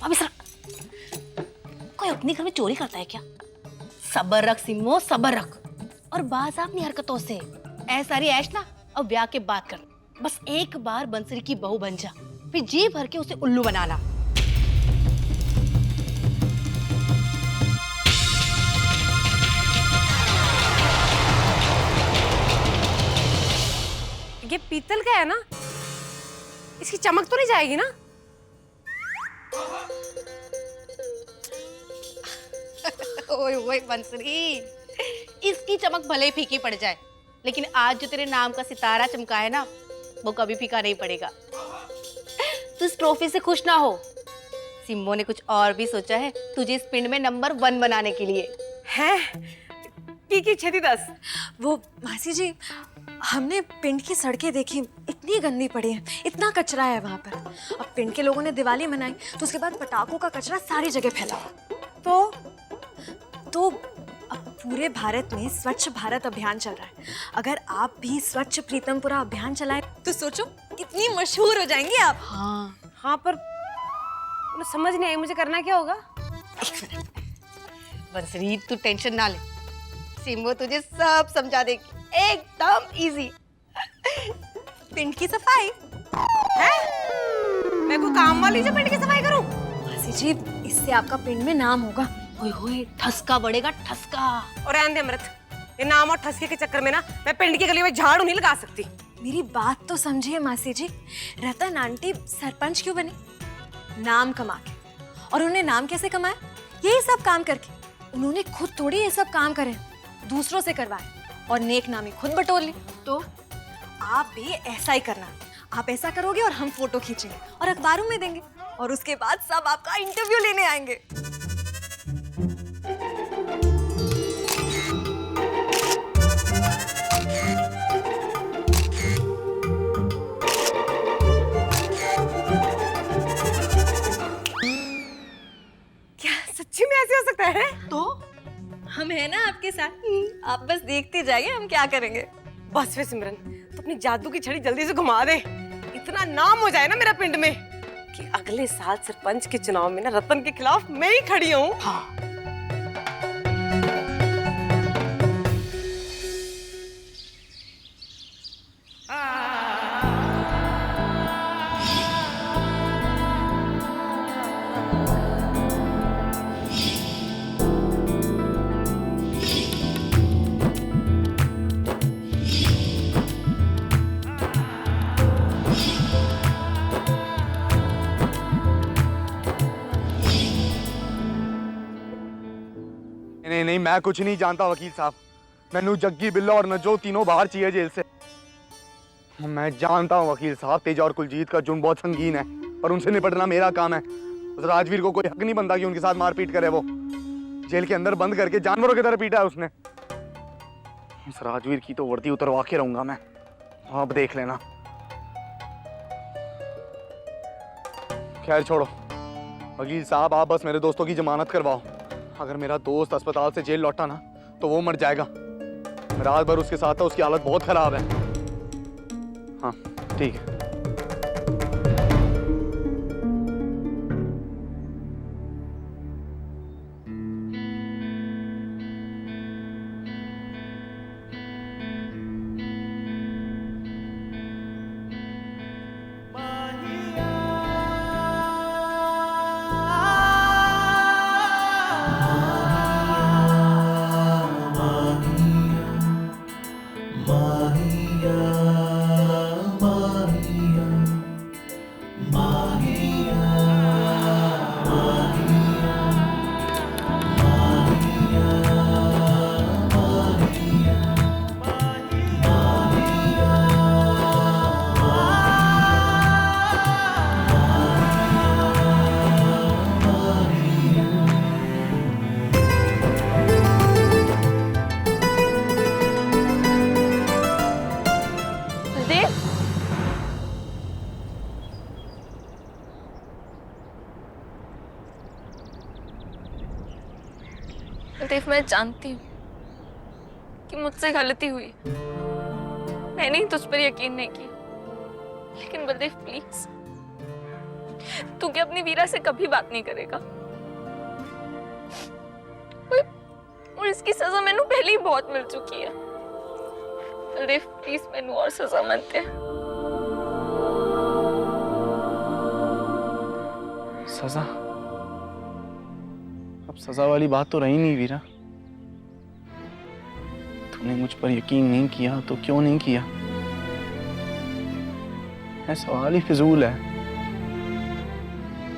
वापस रख। कोई अपने घर में चोरी करता है क्या? सबर रख सिम्मो, सबर रख। और बाज अपनी हरकतों से। ऐ सारी ऐश ना अब ब्याह के बाद कर। बस एक बार बंसरी की बहू बन जा, फिर जी भर के उसे उल्लू बनाना। ये पीतल का है ना, इसकी चमक तो नहीं जाएगी ना? ओए ओए बंसरी, इसकी चमक भले ही फीकी पड़ जाए, लेकिन आज जो तेरे नाम का सितारा चमका है ना, वो कभी फीका नहीं पड़ेगा। तू इस ट्रॉफी से खुश ना हो। सिम्बो ने कुछ और भी सोचा है तुझे इस पिंड में नंबर 1 बनाने के लिए। है की छेदी 10। वो मासी जी, हमने पिंड की सड़कें देखी, इतनी गंदी पड़ी है, इतना कचरा है वहाँ पर। अब पिंड के लोगों ने दिवाली मनाई तो उसके बाद पटाखों का कचरा सारी जगह फैला। तो अब पूरे भारत में स्वच्छ भारत अभियान चल रहा है। अगर आप भी स्वच्छ प्रीतमपुरा अभियान चलाएं तो सोचो कितनी मशहूर हो जाएंगी आप। हाँ पर समझ नहीं आई मुझे करना क्या होगा। एक मिनट बंसरी, तू टेंशन ना ले, सिम्बो तुझे सब समझा देगी, एकदम इजी। पिंड की सफाई है? मैं कोई काम वाली जो पिंड की सफाई करूं? मासी जी, इससे आपका पिंड में नाम होगा। ओए होए, ठसका बढ़ेगा, ठसका। और रहने दे अमृत, ये नाम और ठसके के चक्कर में ना मैं पिंड की गली में झाड़ू नहीं लगा सकती। मेरी बात तो समझिए मासी जी, रतन आंटी सरपंच क्यों बनी? नाम कमा के। और उन्हें नाम कैसे कमाया? यही सब काम करके। उन्होंने खुद थोड़ी ये सब काम करे, दूसरों से करवाए और नेक नामी खुद बटोर ली। तो आप भी ऐसा ही करना। आप ऐसा करोगे और हम फोटो खींचेंगे और अखबारों में देंगे और उसके बाद सब आपका इंटरव्यू लेने आएंगे। क्या सच्ची में ऐसे हो सकता है? तो हम है ना आपके साथ, आप बस देखते जाइए हम क्या करेंगे। बस वे सिमरन, तो अपनी जादू की छड़ी जल्दी से घुमा दे। इतना नाम हो जाए ना मेरा पिंड में कि अगले साल सरपंच के चुनाव में ना रतन के खिलाफ मैं ही खड़ी हूँ। हाँ। नहीं, मैं कुछ नहीं जानता वकील साहब। मैनू जग्गी, बिल्ला और नजो तीनों बाहर चाहिए जेल से। मैं जानता हूँ वकील साहब, तेजा और कुलजीत का जुर्म बहुत संगीन है और उनसे निपटना मेरा काम है। उस राजवीर को कोई हक नहीं बनता कि उनके साथ मारपीट करे। वो जेल के अंदर बंद करके जानवरों की तरह पीटा है उसने। उस राजवीर की तो वर्दी उतरवा के रहूंगा मैं, आप देख लेना। खैर छोड़ो वकील साहब, आप बस मेरे दोस्तों की जमानत करवाओ। अगर मेरा दोस्त अस्पताल से जेल लौटा ना तो वो मर जाएगा। मैं रात भर उसके साथ था, उसकी हालत बहुत खराब है। हाँ ठीक है। बलदेव, मैं जानती हूँ कि मुझसे गलती हुई। मैंने ही तुझ पर यकीन नहीं किया, लेकिन बलदेव प्लीज तू क्या अपनी वीरा से कभी बात नहीं करेगा? और इसकी सजा मैनू पहले ही बहुत मिल चुकी है। बलदेव प्लीज मैनू और सजा मत दे। सजा? अब सजा वाली बात तो रही नहीं वीरा। तूने मुझ पर यकीन नहीं किया तो क्यों नहीं किया? है सवाल ही फिजूल है।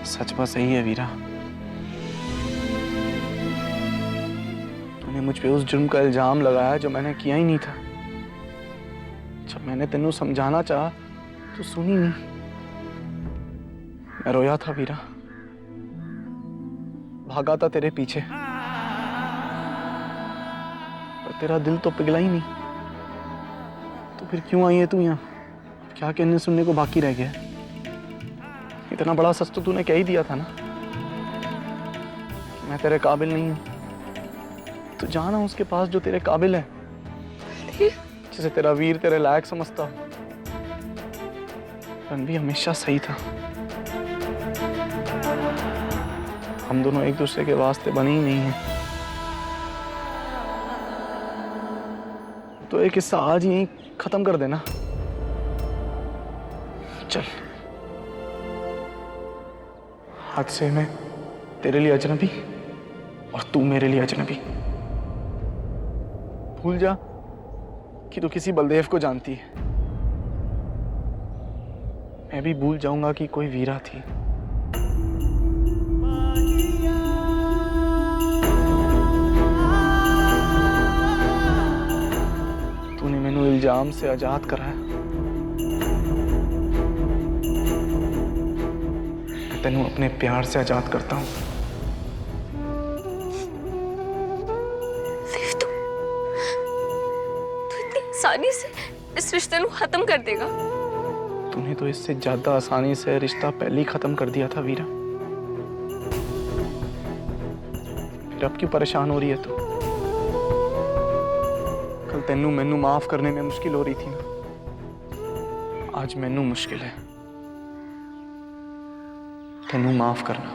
सच बात सही है वीरा, तूने मुझ पे उस जुर्म का इल्जाम लगाया जो मैंने किया ही नहीं था। जब मैंने तेनू समझाना चाहा तो सुनी नहीं। मैं रोया था वीरा, भागा था तेरे पीछे, पर तेरा दिल तो पिघला ही नहीं। तो फिर क्यों आई है तू यहाँ? क्या कहने सुनने को बाकी रह गया? इतना बड़ा सच तो तूने कह ही दिया था ना कि मैं तेरे काबिल नहीं हूं। तो जाना उसके पास जो तेरे काबिल है, जिसे तेरा वीर तेरे लायक समझता हो। रणवीर हमेशा सही था। हम दोनों एक दूसरे के वास्ते बने ही नहीं हैं। तो एक किस्सा आज ही खत्म कर देना। चल, आज से मैं तेरे लिए अजनबी और तू मेरे लिए अजनबी। भूल जा कि तू किसी बलदेव को जानती है। मैं भी भूल जाऊंगा कि कोई वीरा थी। तूने मैनू इल्जाम से आजाद कराया। मैं तेनू अपने प्यार से आजाद करता हूं। तू इतनी आसानी से इस रिश्ते को खत्म कर देगा? तूने तो इससे ज्यादा आसानी से रिश्ता पहले ही खत्म कर दिया था वीरा। फिर अब क्यों परेशान हो रही है तू? कल तेनू मैनू माफ करने में मुश्किल हो रही थी ना, आज मैनू मुश्किल है तेनू माफ करना।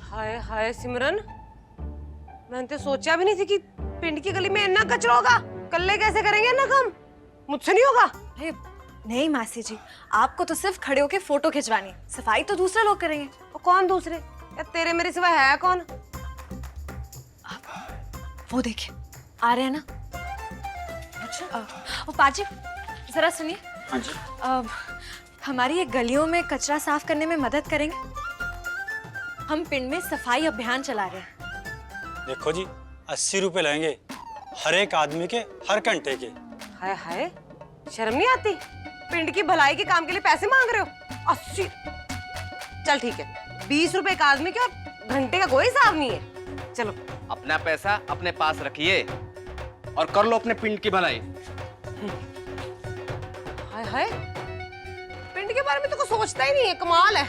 हाय हाय सिमरन, मैंने तो सोचा भी नहीं थी कि पिंड की गली में इतना कचरा होगा। कल्ले कैसे करेंगे इतना काम? मुझसे नहीं होगा। अरे नहीं मासी जी, आपको तो सिर्फ खड़े होके फोटो खिंचवानी है, सफाई तो दूसरे लोग करेंगे। और कौन दूसरे? या तेरे मेरे सिवा है कौन? वो देखिए आ रहे हैं ना। अच्छा वो पाजी जरा सुनिए। हाँ जी। हमारी ये गलियों में कचरा साफ करने में मदद करेंगे? हम पिंड में सफाई अभियान चला रहे हैं। देखो जी, 80 रुपए लेंगे हर एक आदमी के, हर घंटे के। हाय हाय, शर्म नहीं आती? पिंड की भलाई के काम के लिए पैसे मांग रहे हो? 80? चल ठीक है, 20 रुपए एक आदमी के और घंटे का कोई हिसाब नहीं है। चलो। अपना पैसा अपने पास रखिए और कर लो अपने पिंड की भलाई। हाय हाय, पिंड के बारे में तो कुछ सोचता ही नहीं है। कमाल है।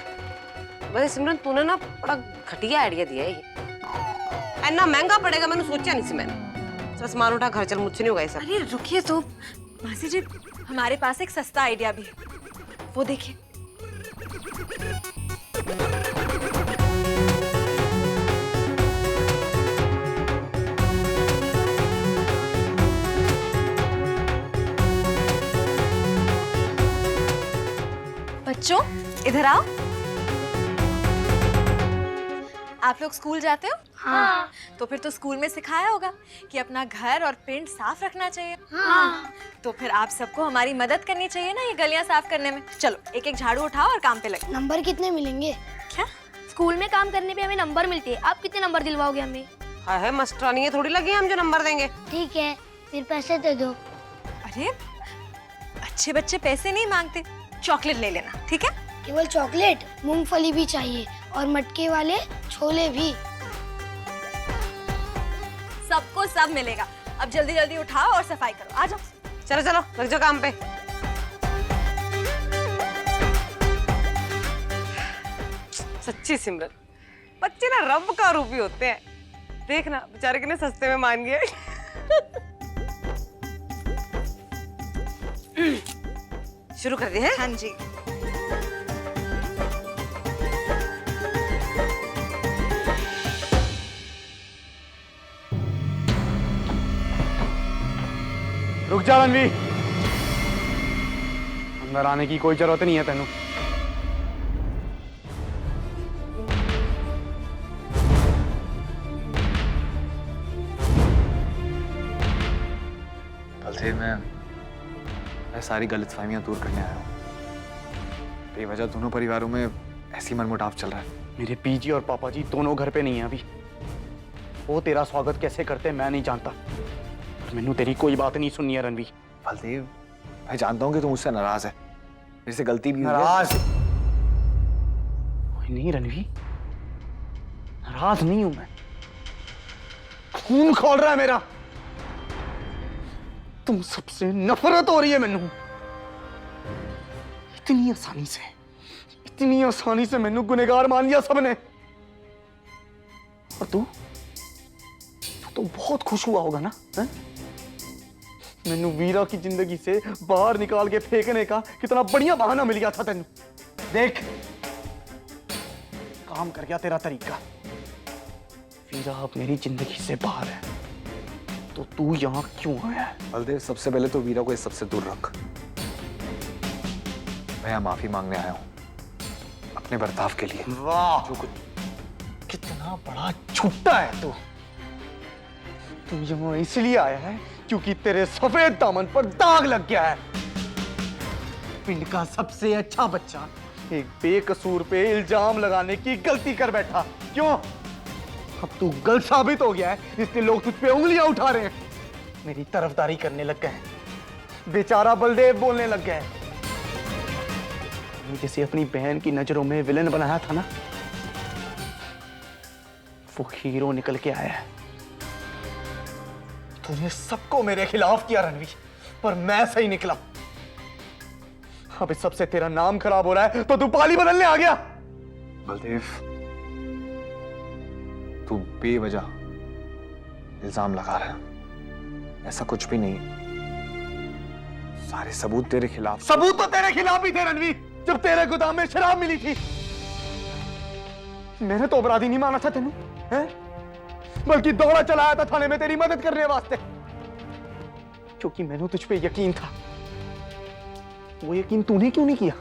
वैसे सिमरन तूने ना बड़ा घटिया आइडिया दिया है। इतना महंगा पड़ेगा मैंने सोचा नहीं सी। मैंने बस सामान उठा घर चल, मुझसे नहीं होगा ऐसा। अरे रुकिए तो मासी जी, हमारे पास एक सस्ता आइडिया भी है, वो देखिए। बच्चों इधर आओ। आप लोग स्कूल जाते हो? हाँ। तो फिर तो स्कूल में सिखाया होगा कि अपना घर और पिंड साफ रखना चाहिए। हाँ। तो फिर आप सबको हमारी मदद करनी चाहिए ना ये गलियां साफ करने में। चलो एक एक झाड़ू उठाओ और काम पे लगे। नंबर कितने मिलेंगे? क्या? स्कूल में काम करने पे हमें नंबर मिलते हैं, आप कितने नंबर दिलवाओगे हमें? हाय हाय, मास्टरानी थोड़ी लगी हम जो नंबर देंगे। ठीक है, फिर पैसे दे दो। अरे अच्छे बच्चे पैसे नहीं मांगते, चॉकलेट ले लेना, ठीक है? केवल चॉकलेट? मूंगफली भी चाहिए और मटके वाले छोले भी। सबको सब मिलेगा। अब जल्दी जल्दी उठाओ और सफाई करो, आ जाओ। चलो चलो लग जाओ काम पे। सच्ची सिमरन, बच्चे ना रब का रूप ही होते हैं। देखना बेचारे कितने सस्ते में मान गए। शुरू कर दे हैं? हाँ जी। रुक जा रणवी, अंदर आने की कोई जरूरत नहीं है तेनू। बलदेव, मैं सारी गलतफहमियां दूर करने आया हूँ। बेवजह दोनों परिवारों में ऐसी मनमुटाव चल रहा है। मेरे पीजी और पापा जी दोनों घर पे नहीं है अभी। वो तेरा स्वागत कैसे करते हैं मैं नहीं जानता, पर मैनू तेरी कोई बात नहीं सुननी है रणवी। बलदेव, मैं जानता हूँ कि तू मुझसे नाराज है, मेरे से गलती भी हुई है। नाराज नहीं रणवी, नाराज नहीं हूं मैं। खून खोल रहा है मेरा। तुम सबसे नफरत हो रही है मैनू। इतनी आसानी से मैनू गुनहगार मान लिया सबने। और तू तो बहुत खुश हुआ होगा ना? मैनू वीरा की जिंदगी से बाहर निकाल के फेंकने का कितना बढ़िया बहाना मिल गया था तेनू। देख, काम कर गया तेरा तरीका। वीरा अब मेरी जिंदगी से बाहर है, तो तू यहाँ क्यों आया है? बलदेव, सबसे पहले तो वीरा को इस सबसे दूर रख। मैं यहाँ माफी मांगने आया हूँ अपने बर्ताव के लिए। वाह, जो कुछ कितना बड़ा झूठा है तू। तू यहाँ इसलिए आया है क्योंकि तेरे सफेद दामन पर दाग लग गया है। पिंड का सबसे अच्छा बच्चा एक बेकसूर पे इल्जाम लगाने की गलती कर बैठा। क्यों? अब तू गलत साबित हो गया है, इसलिए लोग तुझ पे उंगलियां उठा रहे हैं, मेरी तरफदारी करने लग गए हैं। बेचारा बलदेव बोलने लग गया है। जैसे अपनी बहन की नजरों में विलन बनाया था ना, वो हीरो निकल के आया है। तूने सबको मेरे खिलाफ किया रणवी, पर मैं सही निकला। अब इस सबसे तेरा नाम खराब हो रहा है तो तू पाली बदलने आ गया। बलदेव, तू बेवजह इल्जाम लगा रहा है। ऐसा कुछ भी नहीं, सारे सबूत तेरे खिलाफ। सबूत तो तेरे खिलाफ ही थे रणवी। जब तेरे गोदाम में शराब मिली थी, मैंने तो अपराधी नहीं माना था तेनू, हैं? बल्कि दौड़ा चलाया था थाने में तेरी मदद करने वास्ते, क्योंकि मैंने तुझ पे यकीन था। वो यकीन तूने क्यों नहीं किया?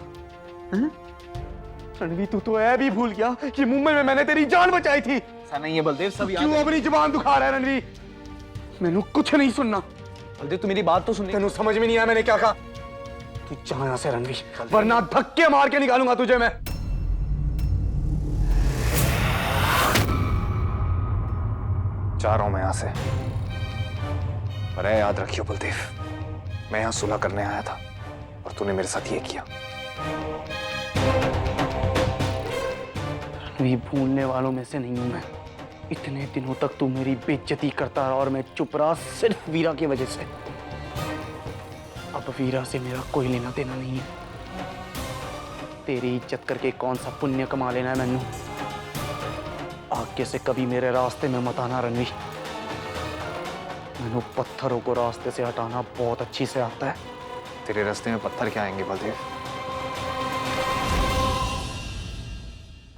रणवी, तू तो ऐ भी भूल गया कि मुंबई में मैंने तेरी जान बचाई थी। ऐसा नहीं है बलदेव, सब याद क्यों है। अपनी जुबान दुखा रहा है रणवी? मैनू कुछ नहीं सुनना। बलदेव, तू मेरी बात तो सुन। तेनू समझ में नहीं आया मैंने क्या कहा? तू जा यहां से रणवी, वरना धक्के मार के निकालूंगा तुझे मैं। जा रहा हूं मैं यहां से, पर ऐ याद रखियो बलदेव, मैं यहां सुलह करने आया था और तूने मेरे साथ ये किया। रणवी, भूलने वालों में से नहीं हूं मैं। इतने दिनों तक तू मेरी बेइज्जती करता रहा और मैं चुप रहा सिर्फ वीरा की वजह से। अब वीरा से मेरा कोई लेना देना नहीं है। तेरी इज्जत करके कौन सा पुण्य कमा लेना है मैनू? आगे से कभी मेरे रास्ते में मत आना रणवी। मैनू पत्थरों को रास्ते से हटाना बहुत अच्छी से आता है। तेरे रास्ते में पत्थर क्या आएंगे बलदेव?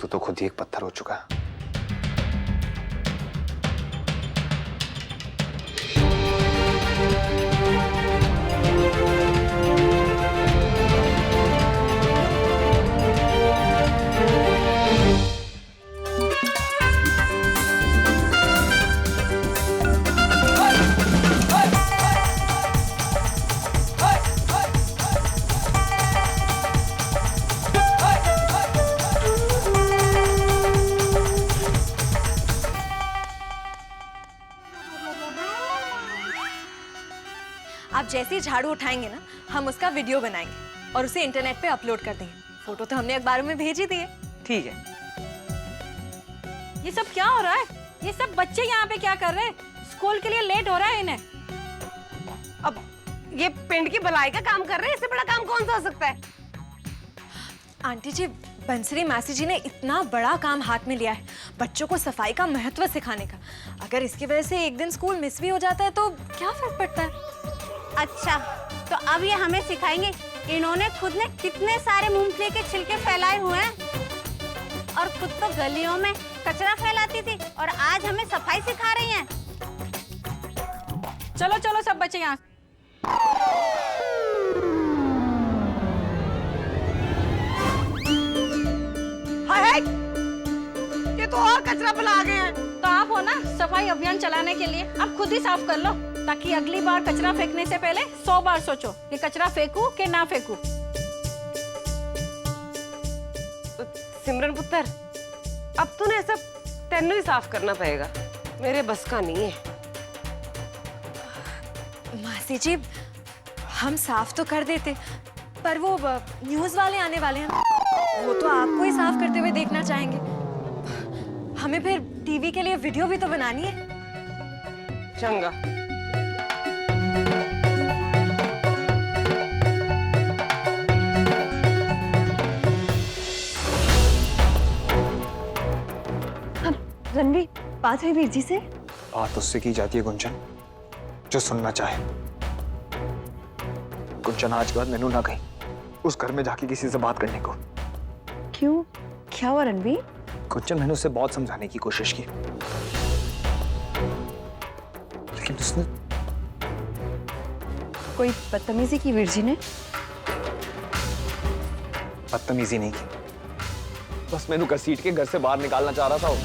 तू तो खुद ही एक पत्थर हो चुका है। आप जैसे ही झाड़ू उठाएंगे ना, हम उसका वीडियो बनाएंगे और उसे इंटरनेट पे अपलोड कर देंगे। फोटो तो हमने अखबारों में भेज ही दी है। ठीक है। ये सब क्या हो रहा है? ये सब बच्चे यहाँ पे क्या कर रहे हैं? स्कूल के लिए लेट हो रहा है इन्हें। अब ये पिंड की भलाई का काम कर रहे हैं, इससे बड़ा काम कौन सा हो सकता है? आंटी जी, बंसरी मासी जी ने इतना बड़ा काम हाथ में लिया है, बच्चों को सफाई का महत्व सिखाने का। अगर इसकी वजह से एक दिन स्कूल मिस भी हो जाता है तो क्या फर्क पड़ता है? अच्छा, तो अब ये हमें सिखाएंगे। इन्होंने खुद ने कितने सारे मूंगफली के छिलके फैलाए हुए हैं और खुद तो गलियों में कचरा फैलाती थी और आज हमें सफाई सिखा रही हैं। चलो चलो सब बच्चे यहाँ। हाय हाय, ये तो और कचरा फैला गए हैं। तो आप हो ना सफाई अभियान चलाने के लिए, आप खुद ही साफ कर लो, ताकि अगली बार कचरा फेंकने से पहले 100 बार सोचो कि कचरा फेंकूं कि ना फेंकूं। सिमरन पुत्र, अब तूने ऐसा तेनू ही साफ करना पड़ेगा, मेरे बस का नहीं है। मासी जी, हम साफ तो कर देते, पर वो न्यूज़ वाले आने वाले हैं, वो तो आपको ही साफ करते हुए देखना चाहेंगे। हमें फिर टीवी के लिए वीडियो भी तो बनानी है। चंगा, रणवीर, बात हुई वीर जी से? बात उससे की जाती है गुंजन जो सुनना चाहे। गुंजन आज के बाद मैनू ना कहीं उस घर में जाके किसी से बात करने को। क्यों, क्या हुआ रणवीर? गुंजन, मैंने उसे बहुत समझाने की कोशिश की, लेकिन उसने कोई बदतमीजी की वीर जी ने? बदतमीजी नहीं की, बस मैनू घसीट के घर से बाहर निकालना चाह रहा था वो।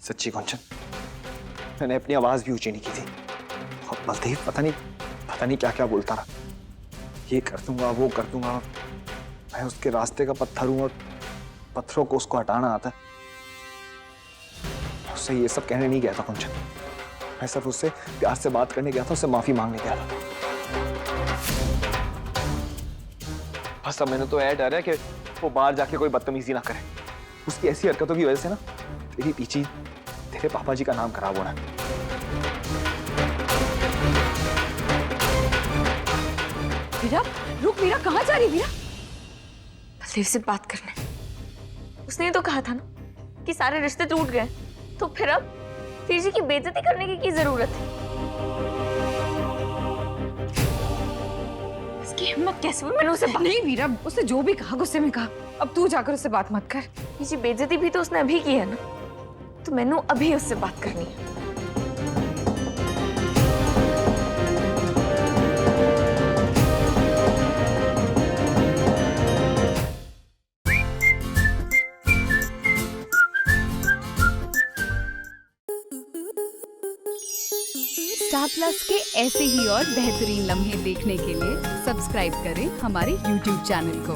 सच्ची गुंजन, मैंने अपनी आवाज भी ऊंची नहीं की थी और बलदेव पता नहीं क्या क्या बोलता रहा। ये कर दूंगा, वो कर दूंगा, मैं उसके रास्ते का पत्थर हूं और पत्थरों को उसको हटाना आता है। उससे ये सब कहने नहीं गया था गुंजन, मैं सिर्फ उससे प्यार से बात करने गया था, उससे माफी मांगने गया था। बस अब मैंने तो यह डर है कि वो बाहर जाके कोई बदतमीजी ना करे। उसकी ऐसी हरकतों की वजह से ना तेरी पीछे तेरे पापा जी का नाम खराब होना है। वीरा, रुक वीरा, कहाँ जा रही वीरा? बलदेव से बात करने। उसने ही तो कहा था ना कि सारे रिश्ते टूट गए, तो फिर अब वीर जी की बेइज्जती करने की जरूरत है? इसकी हिम्मत कैसे हुई? मैंने उसे नहीं वीरा, उसने जो भी कहा गुस्से में कहा, अब तू जाकर उससे बात मत कर। वीर जी बेइज्जती भी तो उसने अभी की है ना, तो मैंने अभी उससे बात करनी है। स्टार प्लस के ऐसे ही और बेहतरीन लम्हे देखने के लिए सब्सक्राइब करें हमारे YouTube चैनल को।